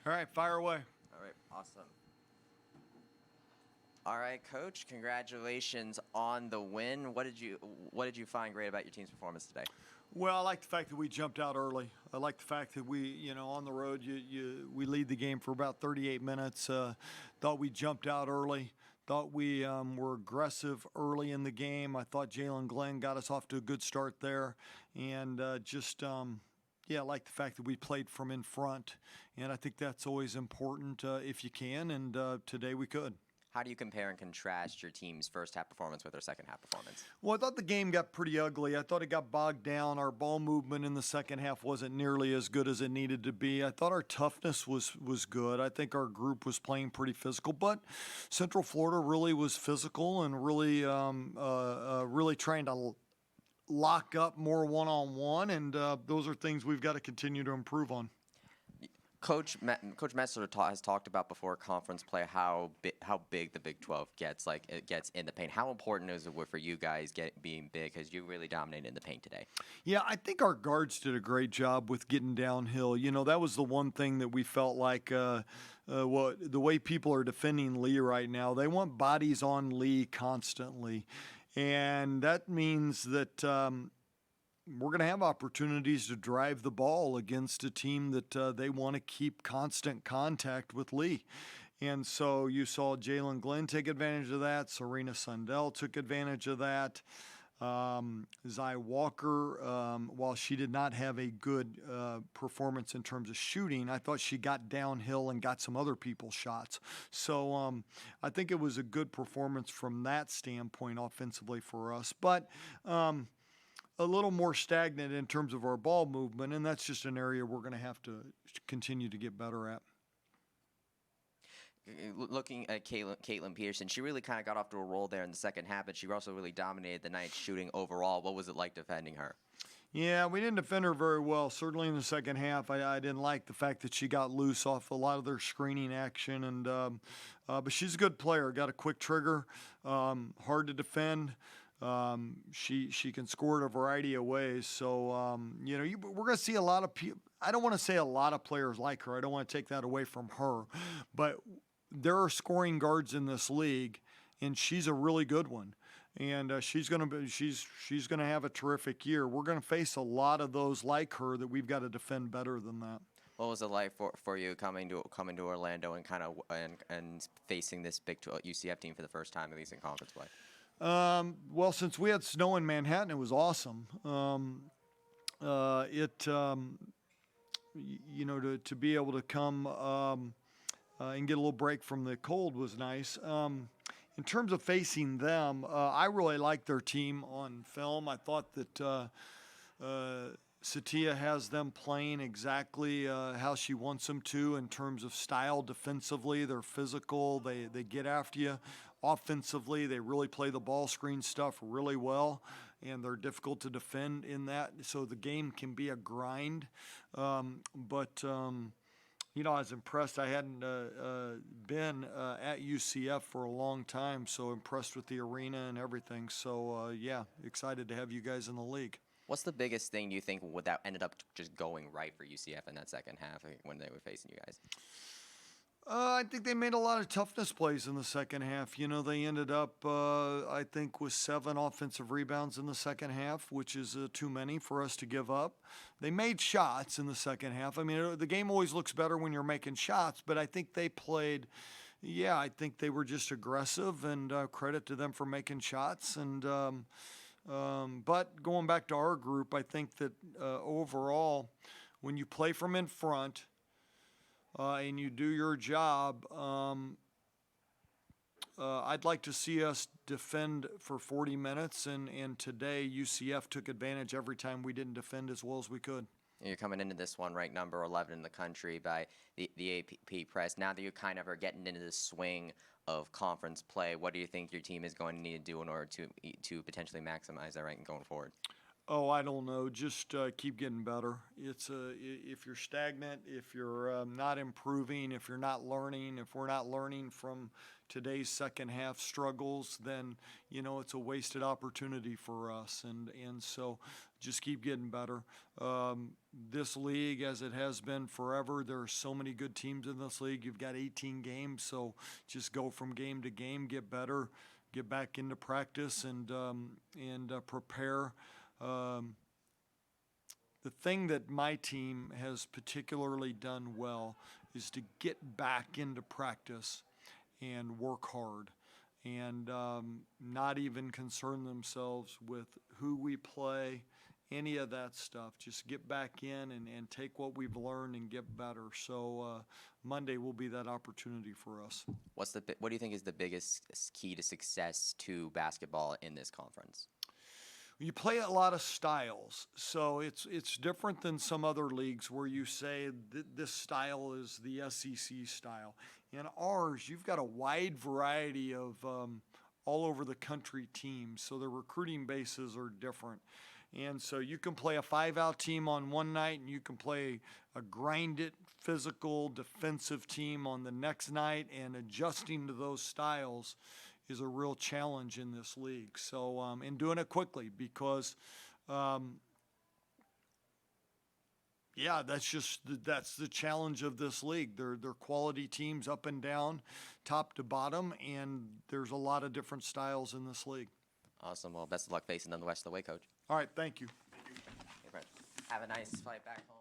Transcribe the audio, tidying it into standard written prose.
All right, fire away. All right, awesome. All right, Coach, congratulations on the win. What did you find great about your team's performance today? Well, I like the fact that we jumped out early. I like the fact that we, on the road, we lead the game for about 38 minutes. Thought we jumped out early. Thought we were aggressive early in the game. I thought Jalen Glenn got us off to a good start there, and yeah, I like the fact that we played from in front, and I think that's always important if you can. And today we could. How do you compare and contrast your team's first half performance with their second half performance? Well, I thought the game got pretty ugly. I thought it got bogged down. Our ball movement in the second half wasn't nearly as good as it needed to be. I thought our toughness was good. I think our group was playing pretty physical, but Central Florida really was physical and really trying to lock up more one-on-one, and those are things we've got to continue to improve on. Coach Messler has talked about before conference play how big the Big 12 gets, like it gets in the paint. How important is it for you guys being big, because you really dominated in the paint today? Yeah, I think our guards did a great job with getting downhill. That was the one thing that we felt like the way people are defending Lee right now, they want bodies on Lee constantly. And that means that we're going to have opportunities to drive the ball against a team that they want to keep constant contact with Lee. And so you saw Jalen Glenn take advantage of that. Serena Sundell took advantage of that. Zai Walker, while she did not have a good performance in terms of shooting, I thought she got downhill and got some other people's shots. So I think it was a good performance from that standpoint offensively for us. But a little more stagnant in terms of our ball movement, and that's just an area we're going to have to continue to get better at. Looking at Caitlyn Peterson, she really kind of got off to a roll there in the second half, but she also really dominated the night shooting overall. What was it like defending her? Yeah, we didn't defend her very well. Certainly in the second half, I didn't like the fact that she got loose off a lot of their screening action, and but she's a good player. Got a quick trigger, hard to defend. She can score it a variety of ways. So, we're going to see a lot of people. I don't want to say a lot of players like her. I don't want to take that away from her. But there are scoring guards in this league, and she's a really good one. And she's going to have a terrific year. We're going to face a lot of those like her that we've got to defend better than that. What was it like for you coming to Orlando and kind of and facing this Big 12 UCF team for the first time, at least in conference play? Well, since we had snow in Manhattan, it was awesome. To be able to come and get a little break from the cold was nice. In terms of facing them, I really liked their team on film. I thought that Satia has them playing exactly how she wants them to in terms of style defensively. They're physical. They get after you. Offensively, they really play the ball screen stuff really well, and they're difficult to defend in that. So the game can be a grind. I was impressed. I hadn't been at UCF for a long time, so impressed with the arena and everything. So, excited to have you guys in the league. What's the biggest thing you think that ended up just going right for UCF in that second half when they were facing you guys? I think they made a lot of toughness plays in the second half. They ended up, I think, with 7 offensive rebounds in the second half, which is too many for us to give up. They made shots in the second half. I mean, the game always looks better when you're making shots, but I think they played, I think they were just aggressive, and credit to them for making shots. And but going back to our group, I think that overall, when you play from in front, and you do your job, I'd like to see us defend for 40 minutes, and today UCF took advantage every time we didn't defend as well as we could. You're coming into this one ranked number 11 in the country by the AP Press. Now that you kind of are getting into the swing of conference play, what do you think your team is going to need to do in order to potentially maximize that ranking going forward? Oh, I don't know. Just keep getting better. If you're stagnant, if you're not improving, if you're not learning, if we're not learning from today's second half struggles, then it's a wasted opportunity for us. And so just keep getting better. this league, as it has been forever, there are so many good teams in this league. You've got 18 games, so just go from game to game, get better, get back into practice, and prepare. Um, the thing that my team has particularly done well is to get back into practice and work hard and not even concern themselves with who we play, any of that stuff. Just get back in and take what we've learned and get better. So Monday will be that opportunity for us. What do you think is the biggest key to success to basketball in this conference? You play a lot of styles, so it's different than some other leagues where you say this style is the SEC style. In ours, you've got a wide variety of all over the country teams, so the recruiting bases are different. And so you can play a 5-out team on one night, and you can play a grind-it, physical, defensive team on the next night, and adjusting to those styles is a real challenge in this league. So, and doing it quickly because, yeah, that's the challenge of this league. They're quality teams up and down, top to bottom, and there's a lot of different styles in this league. Awesome. Well, best of luck facing them the rest of the way, Coach. All right, thank you. Hey, Brent. Have a nice flight back home.